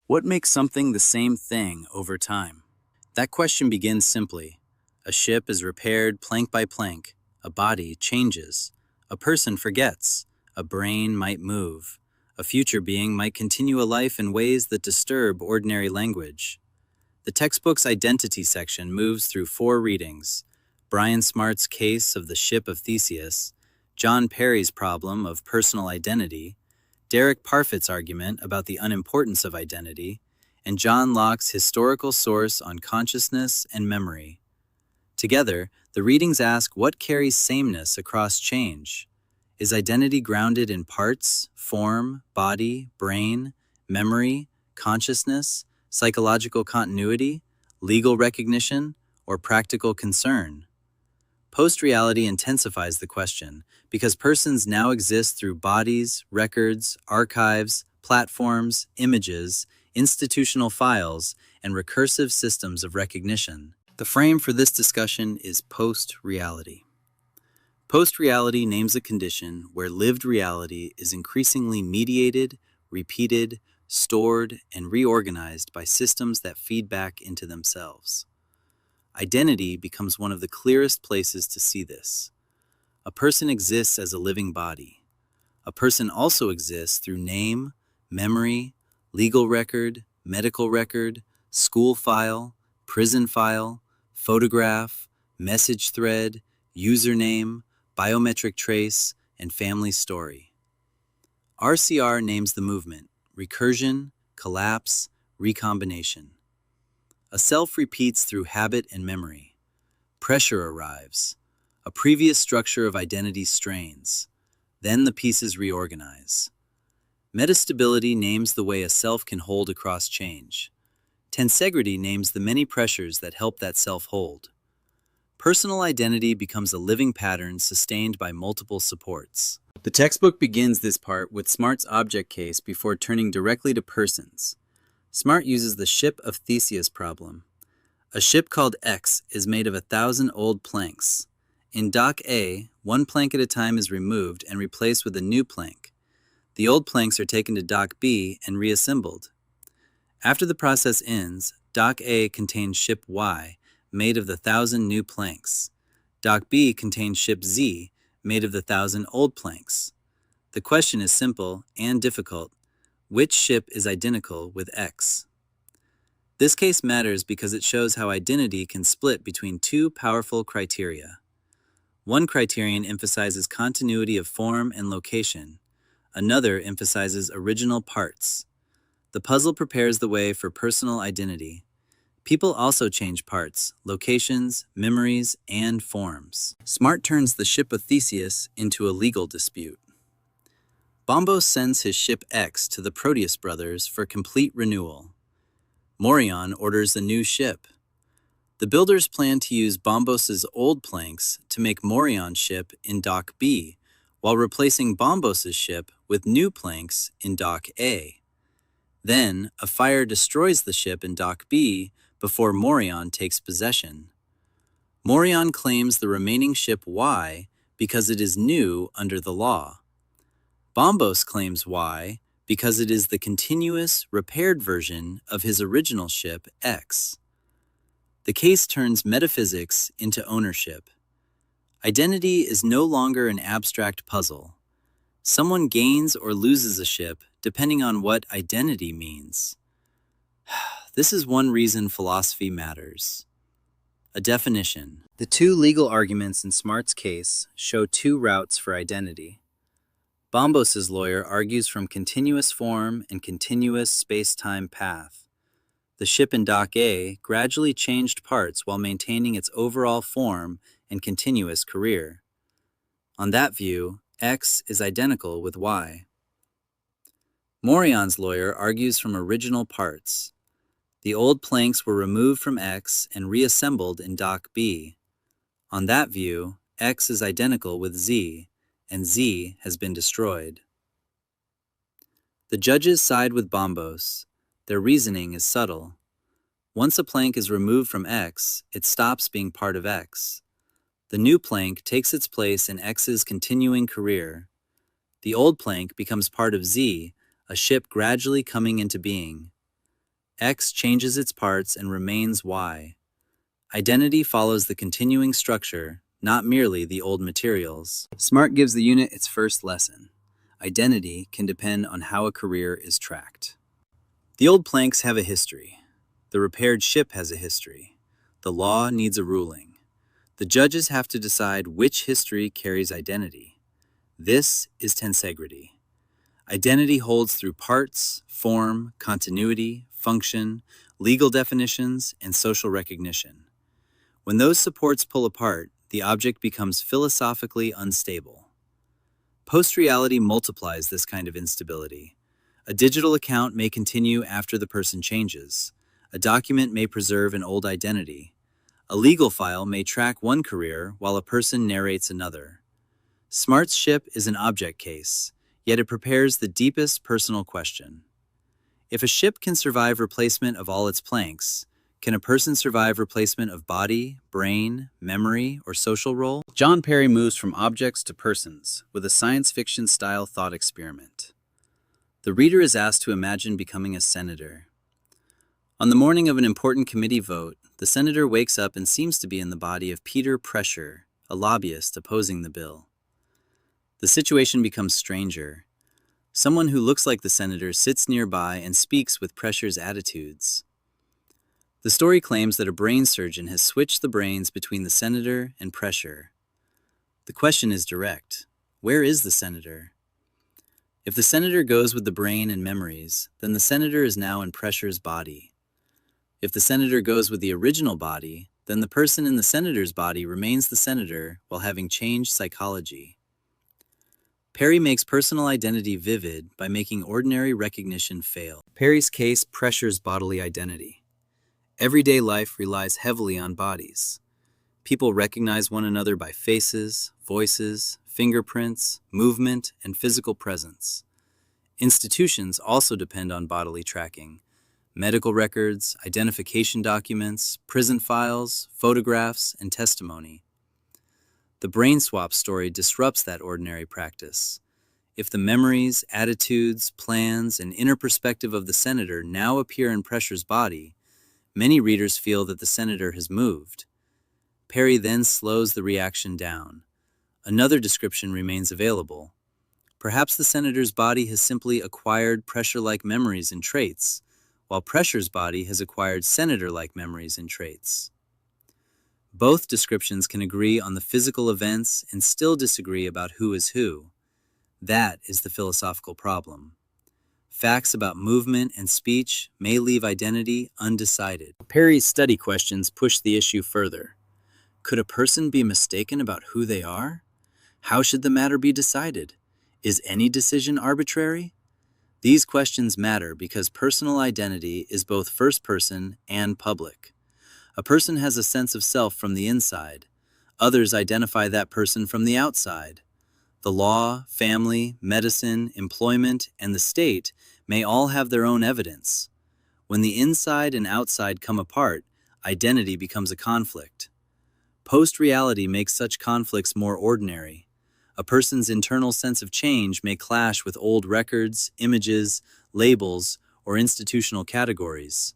What makes something the same thing over time? That question begins simply. A ship is repaired plank by plank. A body changes. A person forgets. A brain might move. A future being might continue a life in ways that disturb ordinary language. The textbook's identity section moves through four readings: Brian Smart's case of the ship of Theseus, John Perry's problem of personal identity, Derek Parfit's argument about the unimportance of identity, and John Locke's historical source on consciousness and memory. Together, the readings ask what carries sameness across change. Is identity grounded in parts, form, body, brain, memory, consciousness, psychological continuity, legal recognition, or practical concern? Post-reality intensifies the question because persons now exist through bodies, records, archives, platforms, images, institutional files, and recursive systems of recognition. The frame for this discussion is post-reality. Post-reality names a condition where lived reality is increasingly mediated, repeated, stored, and reorganized by systems that feed back into themselves. Identity becomes one of the clearest places to see this. A person exists as a living body. A person also exists through name, memory, legal record, medical record, school file, prison file, photograph, message thread, username, biometric trace, and family story. RCR names the movement recursion, collapse, recombination. A self repeats through habit and memory. Pressure arrives. A previous structure of identity strains. Then the pieces reorganize. Metastability names the way a self can hold across change. Tensegrity names the many pressures that help that self hold. Personal identity becomes a living pattern sustained by multiple supports. The textbook begins this part with Smart's object case before turning directly to persons. Smart uses the ship of Theseus problem. A ship called X is made of 1,000 old planks. In Dock A, one plank at a time is removed and replaced with a new plank. The old planks are taken to Dock B and reassembled. After the process ends, Dock A contains ship Y, made of the 1,000 new planks. Dock B contains ship Z, made of the 1,000 old planks. The question is simple and difficult. Which ship is identical with X? This case matters because it shows how identity can split between two powerful criteria. One criterion emphasizes continuity of form and location. Another emphasizes original parts. The puzzle prepares the way for personal identity. People also change parts, locations, memories, and forms. Smart turns the ship of Theseus into a legal dispute. Bombos sends his ship X to the Proteus brothers for complete renewal. Morion orders a new ship. The builders plan to use Bombos's old planks to make Morion's ship in Dock B, while replacing Bombos's ship with new planks in Dock A. Then, a fire destroys the ship in Dock B before Morion takes possession. Morion claims the remaining ship Y because it is new under the law. Bombos claims Y because it is the continuous, repaired version of his original ship X. The case turns metaphysics into ownership. Identity is no longer an abstract puzzle. Someone gains or loses a ship depending on what identity means. This is one reason philosophy matters. A definition. The two legal arguments in Smart's case show two routes for identity. Bombos's lawyer argues from continuous form and continuous space-time path. The ship in Dock A gradually changed parts while maintaining its overall form and continuous career. On that view, X is identical with Y. Morion's lawyer argues from original parts. The old planks were removed from X and reassembled in Dock B. On that view, X is identical with Z, and Z has been destroyed. The judges side with Bombos. Their reasoning is subtle. Once a plank is removed from X, it stops being part of X. The new plank takes its place in X's continuing career. The old plank becomes part of Z, a ship gradually coming into being. X changes its parts and remains Y. Identity follows the continuing structure, not merely the old materials. SMART gives the unit its first lesson. Identity can depend on how a career is tracked. The old planks have a history. The repaired ship has a history. The law needs a ruling. The judges have to decide which history carries identity. This is tensegrity. Identity holds through parts, form, continuity, function, legal definitions, and social recognition. When those supports pull apart, the object becomes philosophically unstable. Post-reality multiplies this kind of instability. A digital account may continue after the person changes. A document may preserve an old identity. A legal file may track one career while a person narrates another. SMART's ship is an object case, yet it prepares the deepest personal question. If a ship can survive replacement of all its planks, can a person survive replacement of body, brain, memory, or social role? John Perry moves from objects to persons with a science fiction-style thought experiment. The reader is asked to imagine becoming a senator. On the morning of an important committee vote, the senator wakes up and seems to be in the body of Peter Pressure, a lobbyist opposing the bill. The situation becomes stranger. Someone who looks like the senator sits nearby and speaks with Pressure's attitudes. The story claims that a brain surgeon has switched the brains between the senator and Pressure. The question is direct. Where is the senator? If the senator goes with the brain and memories, then the senator is now in Pressure's body. If the senator goes with the original body, then the person in the senator's body remains the senator while having changed psychology. Perry makes personal identity vivid by making ordinary recognition fail. Perry's case pressures bodily identity. Everyday life relies heavily on bodies. People recognize one another by faces, voices, fingerprints, movement, and physical presence. Institutions also depend on bodily tracking. Medical records, identification documents, prison files, photographs, and testimony. The brain swap story disrupts that ordinary practice. If the memories, attitudes, plans, and inner perspective of the senator now appear in Pressure's body, many readers feel that the senator has moved. Perry then slows the reaction down. Another description remains available. Perhaps the senator's body has simply acquired Pressure-like memories and traits, while Pressure's body has acquired senator-like memories and traits. Both descriptions can agree on the physical events and still disagree about who is who. That is the philosophical problem. Facts about movement and speech may leave identity undecided. Perry's study questions push the issue further. Could a person be mistaken about who they are? How should the matter be decided? Is any decision arbitrary? These questions matter because personal identity is both first person and public. A person has a sense of self from the inside. Others identify that person from the outside. The law, family, medicine, employment, and the state may all have their own evidence. When the inside and outside come apart, identity becomes a conflict. Post-reality makes such conflicts more ordinary. A person's internal sense of change may clash with old records, images, labels, or institutional categories.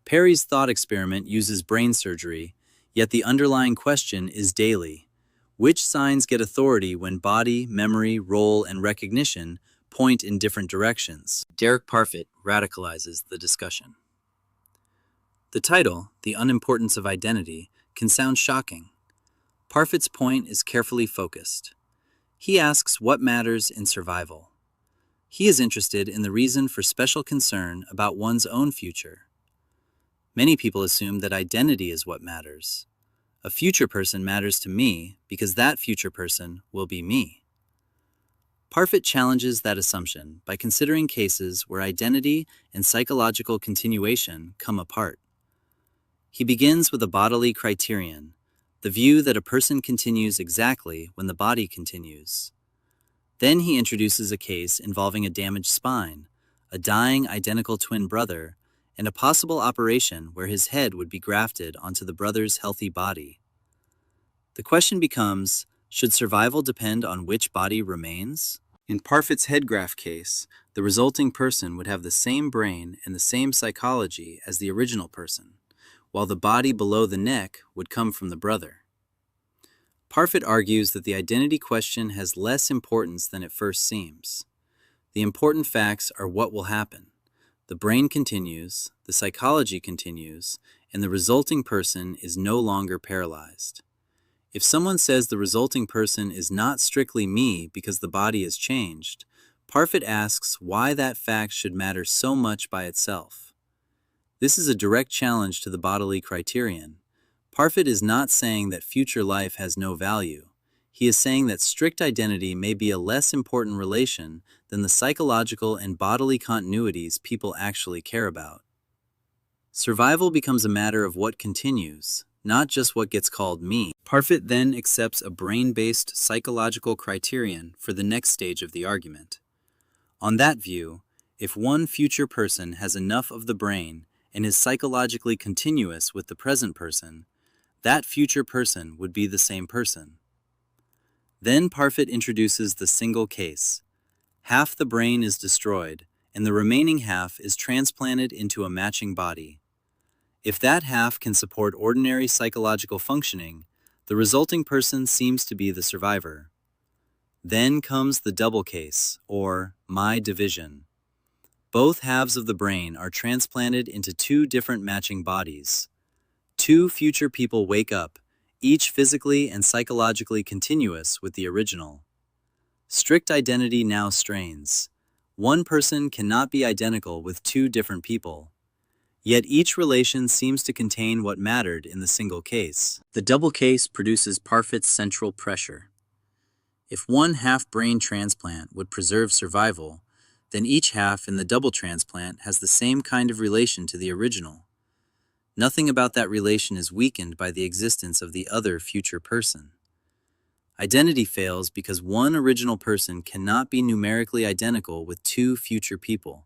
Perry's thought experiment uses brain surgery, yet the underlying question is daily. Which signs get authority when body, memory, role, and recognition point in different directions? Derek Parfit radicalizes the discussion. The title, The Unimportance of Identity, can sound shocking. Parfit's point is carefully focused. He asks what matters in survival. He is interested in the reason for special concern about one's own future. Many people assume that identity is what matters. A future person matters to me because that future person will be me. Parfit challenges that assumption by considering cases where identity and psychological continuation come apart. He begins with a bodily criterion, the view that a person continues exactly when the body continues. Then he introduces a case involving a damaged spine, a dying identical twin brother, and a possible operation where his head would be grafted onto the brother's healthy body. The question becomes, should survival depend on which body remains? In Parfit's head graft case, the resulting person would have the same brain and the same psychology as the original person, while the body below the neck would come from the brother. Parfit argues that the identity question has less importance than it first seems. The important facts are what will happen. The brain continues, the psychology continues, and the resulting person is no longer paralyzed. If someone says the resulting person is not strictly me because the body has changed, Parfit asks why that fact should matter so much by itself. This is a direct challenge to the bodily criterion. Parfit is not saying that future life has no value. He is saying that strict identity may be a less important relation than the psychological and bodily continuities people actually care about. Survival becomes a matter of what continues, not just what gets called me. Parfit then accepts a brain-based psychological criterion for the next stage of the argument. On that view, if one future person has enough of the brain and is psychologically continuous with the present person, that future person would be the same person. Then Parfit introduces the single case. Half the brain is destroyed, and the remaining half is transplanted into a matching body. If that half can support ordinary psychological functioning, the resulting person seems to be the survivor. Then comes the double case, or my division. Both halves of the brain are transplanted into two different matching bodies. Two future people wake up, each physically and psychologically continuous with the original. Strict identity now strains. One person cannot be identical with two different people. Yet each relation seems to contain what mattered in the single case. The double case produces Parfit's central pressure. If one half-brain transplant would preserve survival, then each half in the double transplant has the same kind of relation to the original. Nothing about that relation is weakened by the existence of the other future person. Identity fails because one original person cannot be numerically identical with two future people.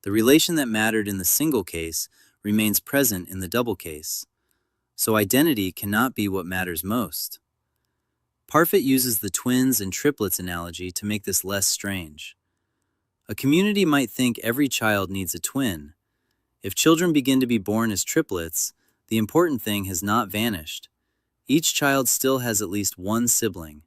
The relation that mattered in the single case remains present in the double case, so identity cannot be what matters most. Parfit uses the twins and triplets analogy to make this less strange. A community might think every child needs a twin. If children begin to be born as triplets, the important thing has not vanished. Each child still has at least one sibling.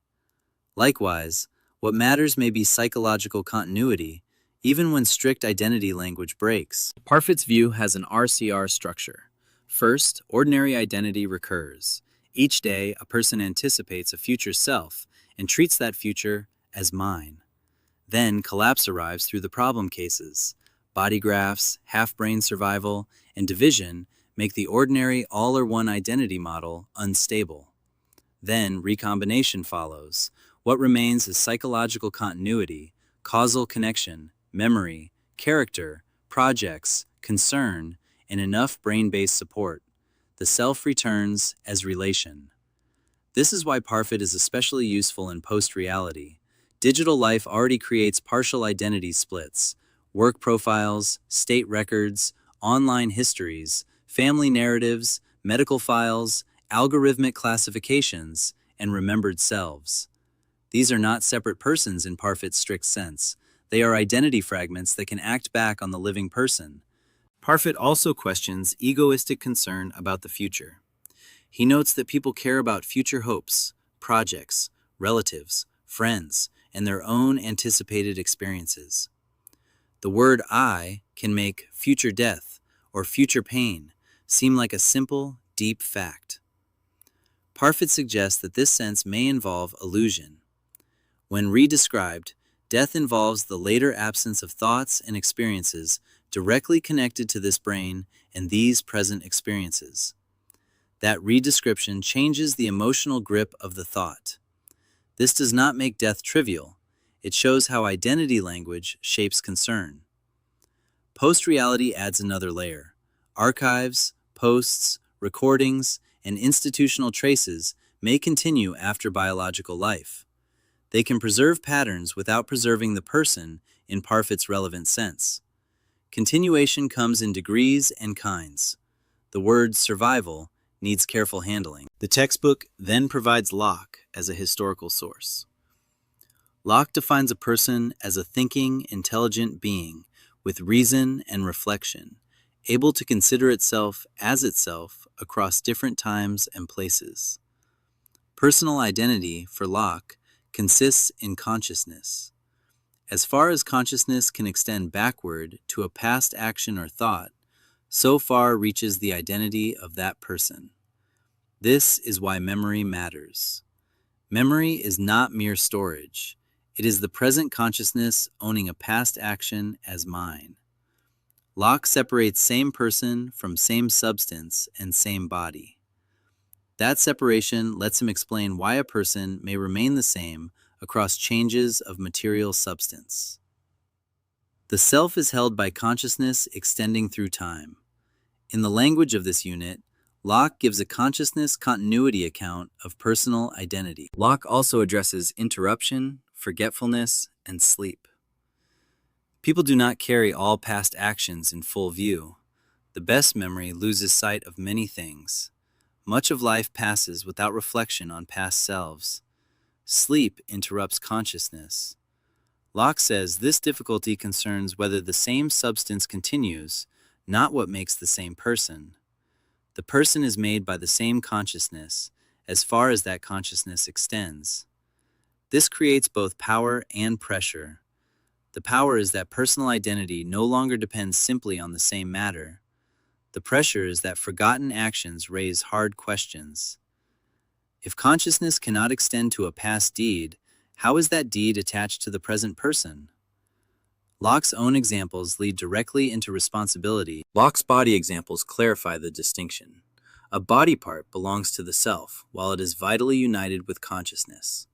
Likewise, what matters may be psychological continuity, even when strict identity language breaks. Parfit's view has an RCR structure. First, ordinary identity recurs. Each day, a person anticipates a future self and treats that future as mine. Then, collapse arrives through the problem cases. Body grafts, half-brain survival, and division make the ordinary all-or-one identity model unstable. Then, recombination follows. What remains is psychological continuity, causal connection, memory, character, projects, concern, and enough brain-based support. The self returns as relation. This is why Parfit is especially useful in post-reality. Digital life already creates partial identity splits, work profiles, state records, online histories, family narratives, medical files, algorithmic classifications, and remembered selves. These are not separate persons in Parfit's strict sense. They are identity fragments that can act back on the living person. Parfit also questions egoistic concern about the future. He notes that people care about future hopes, projects, relatives, friends, and their own anticipated experiences. The word I can make future death or future pain seem like a simple, deep fact. Parfit suggests that this sense may involve illusion. When redescribed, death involves the later absence of thoughts and experiences directly connected to this brain and these present experiences. That redescription changes the emotional grip of the thought. This does not make death trivial. It shows how identity language shapes concern. Post-reality adds another layer. Archives, posts, recordings, and institutional traces may continue after biological life. They can preserve patterns without preserving the person in Parfit's relevant sense. Continuation comes in degrees and kinds. The word survival needs careful handling. The textbook then provides Locke as a historical source. Locke defines a person as a thinking, intelligent being with reason and reflection, able to consider itself as itself across different times and places. Personal identity, for Locke, consists in consciousness. As far as consciousness can extend backward to a past action or thought, so far reaches the identity of that person. This is why memory matters. Memory is not mere storage. It is the present consciousness owning a past action as mine. Locke separates same person from same substance and same body. That separation lets him explain why a person may remain the same across changes of material substance. The self is held by consciousness extending through time. In the language of this unit, Locke gives a consciousness continuity account of personal identity. Locke also addresses interruption, forgetfulness, and sleep. People do not carry all past actions in full view. The best memory loses sight of many things. Much of life passes without reflection on past selves. Sleep interrupts consciousness. Locke says this difficulty concerns whether the same substance continues, not what makes the same person. The person is made by the same consciousness, as far as that consciousness extends. This creates both power and pressure. The power is that personal identity no longer depends simply on the same matter. The pressure is that forgotten actions raise hard questions. If consciousness cannot extend to a past deed, how is that deed attached to the present person? Locke's own examples lead directly into responsibility. Locke's body examples clarify the distinction. A body part belongs to the self, while it is vitally united with consciousness.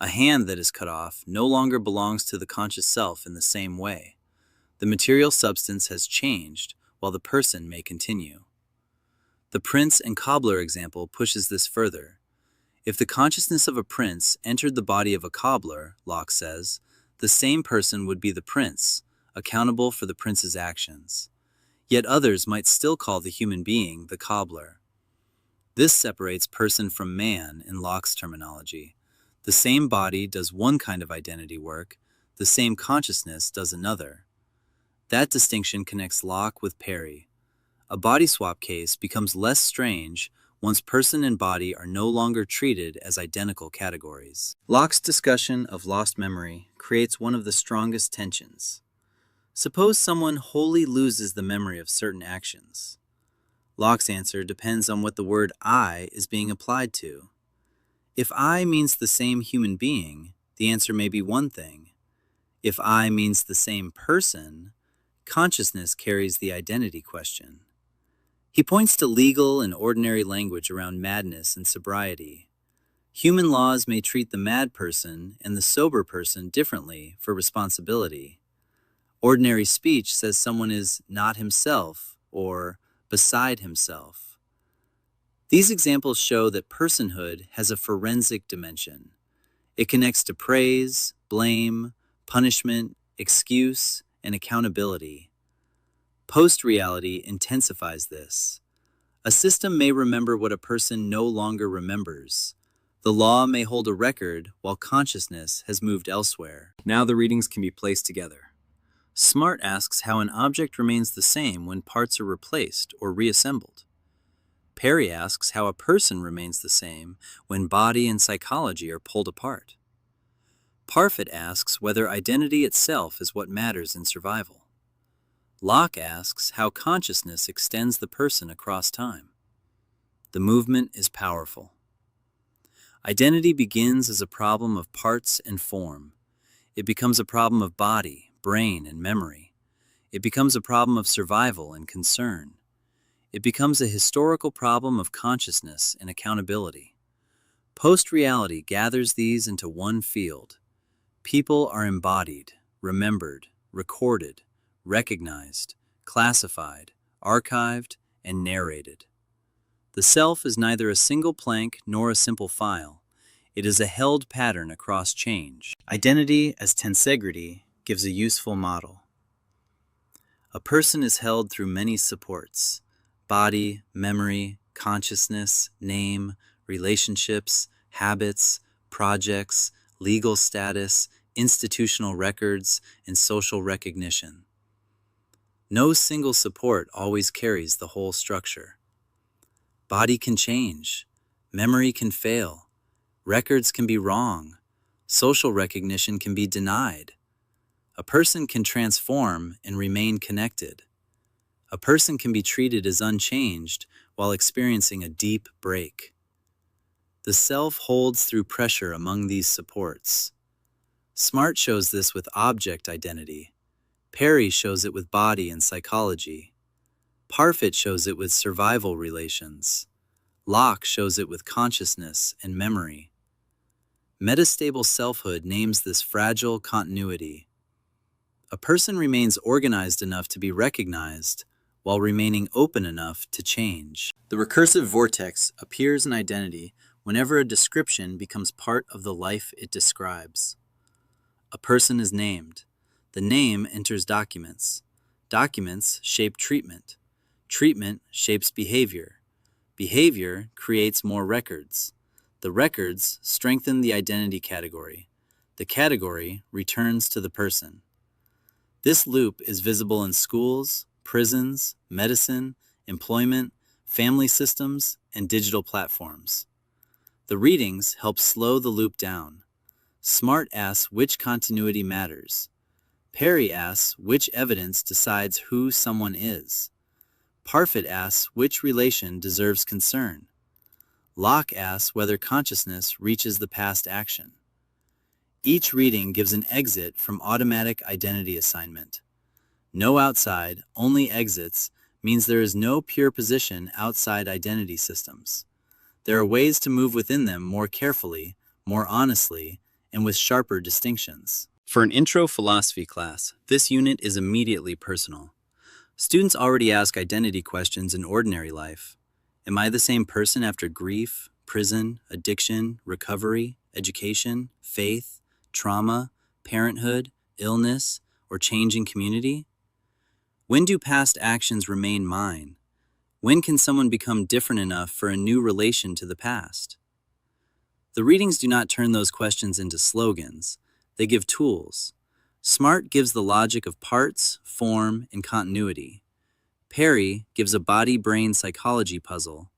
A hand that is cut off no longer belongs to the conscious self in the same way. The material substance has changed, while the person may continue. The prince and cobbler example pushes this further. If the consciousness of a prince entered the body of a cobbler, Locke says, the same person would be the prince, accountable for the prince's actions. Yet others might still call the human being the cobbler. This separates person from man in Locke's terminology. The same body does one kind of identity work, the same consciousness does another. That distinction connects Locke with Perry. A body swap case becomes less strange once person and body are no longer treated as identical categories. Locke's discussion of lost memory creates one of the strongest tensions. Suppose someone wholly loses the memory of certain actions. Locke's answer depends on what the word I is being applied to. If I means the same human being, the answer may be one thing. If I means the same person, consciousness carries the identity question. He points to legal and ordinary language around madness and sobriety. Human laws may treat the mad person and the sober person differently for responsibility. Ordinary speech says someone is not himself or beside himself. These examples show that personhood has a forensic dimension. It connects to praise, blame, punishment, excuse, and accountability. Post-reality intensifies this. A system may remember what a person no longer remembers. The law may hold a record while consciousness has moved elsewhere. Now the readings can be placed together. Smart asks how an object remains the same when parts are replaced or reassembled. Perry asks how a person remains the same when body and psychology are pulled apart. Parfit asks whether identity itself is what matters in survival. Locke asks how consciousness extends the person across time. The movement is powerful. Identity begins as a problem of parts and form. It becomes a problem of body, brain, and memory. It becomes a problem of survival and concern. It becomes a historical problem of consciousness and accountability. Post-reality gathers these into one field. People are embodied, remembered, recorded, recognized, classified, archived, and narrated. The self is neither a single plank nor a simple file. It is a held pattern across change. Identity as tensegrity gives a useful model. A person is held through many supports: body, memory, consciousness, name, relationships, habits, projects, legal status, institutional records, and social recognition. No single support always carries the whole structure. Body can change, memory can fail, records can be wrong, social recognition can be denied. A person can transform and remain connected. A person can be treated as unchanged while experiencing a deep break. The self holds through pressure among these supports. Smart shows this with object identity. Perry shows it with body and psychology. Parfit shows it with survival relations. Locke shows it with consciousness and memory. Metastable selfhood names this fragile continuity. A person remains organized enough to be recognized while remaining open enough to change. The recursive vortex appears in identity whenever a description becomes part of the life it describes. A person is named. The name enters documents. Documents shape treatment. Treatment shapes behavior. Behavior creates more records. The records strengthen the identity category. The category returns to the person. This loop is visible in schools, prisons, medicine, employment, family systems, and digital platforms. The readings help slow the loop down. Smart asks which continuity matters. Perry asks which evidence decides who someone is. Parfit asks which relation deserves concern. Locke asks whether consciousness reaches the past action. Each reading gives an exit from automatic identity assignment. No outside, only exits means there is no pure position outside identity systems. There are ways to move within them more carefully, more honestly, and with sharper distinctions. For an intro philosophy class, this unit is immediately personal. Students already ask identity questions in ordinary life. Am I the same person after grief, prison, addiction, recovery, education, faith, trauma, parenthood, illness, or change in community? When do past actions remain mine? When can someone become different enough for a new relation to the past? The readings do not turn those questions into slogans. They give tools. Smart gives the logic of parts, form, and continuity. Perry gives a body-brain psychology puzzle.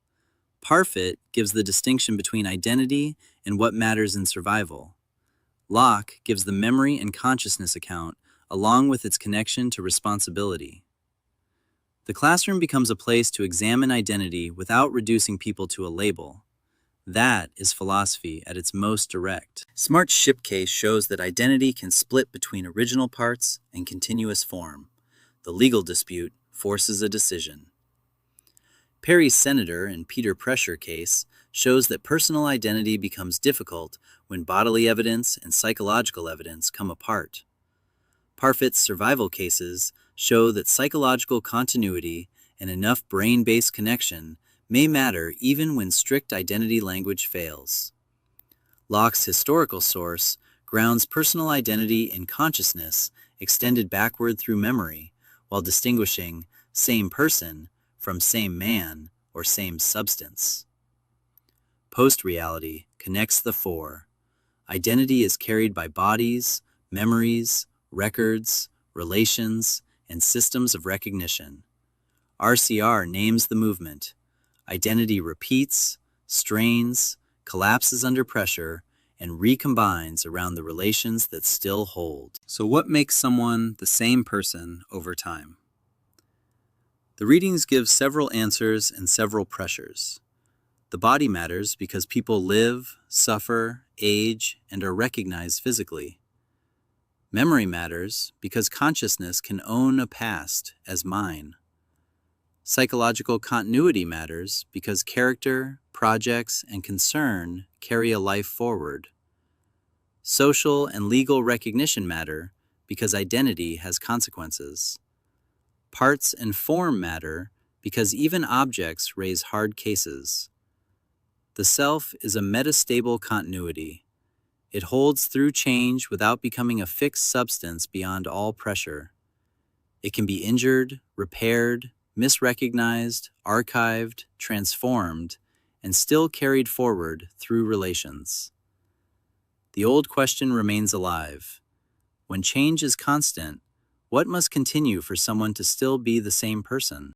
Parfit gives the distinction between identity and what matters in survival. Locke gives the memory and consciousness account, along with its connection to responsibility. The classroom becomes a place to examine identity without reducing people to a label. That is philosophy at its most direct. Smart's ship case shows that identity can split between original parts and continuous form. The legal dispute forces a decision. Perry's Senator and Peter Pressure case shows that personal identity becomes difficult when bodily evidence and psychological evidence come apart. Parfit's survival cases show that psychological continuity and enough brain-based connection may matter even when strict identity language fails. Locke's historical source grounds personal identity in consciousness extended backward through memory, while distinguishing same person from same man or same substance. Post-reality connects the four. Identity is carried by bodies, memories, records, relations, and systems of recognition. RCR names the movement. Identity repeats, strains, collapses under pressure, and recombines around the relations that still hold. So what makes someone the same person over time? The readings give several answers and several pressures. The body matters because people live, suffer, age, and are recognized physically. Memory matters because consciousness can own a past as mine. Psychological continuity matters because character, projects, and concern carry a life forward. Social and legal recognition matter because identity has consequences. Parts and form matter because even objects raise hard cases. The self is a metastable continuity. It holds through change without becoming a fixed substance beyond all pressure. It can be injured, repaired, misrecognized, archived, transformed, and still carried forward through relations. The old question remains alive. When change is constant, what must continue for someone to still be the same person?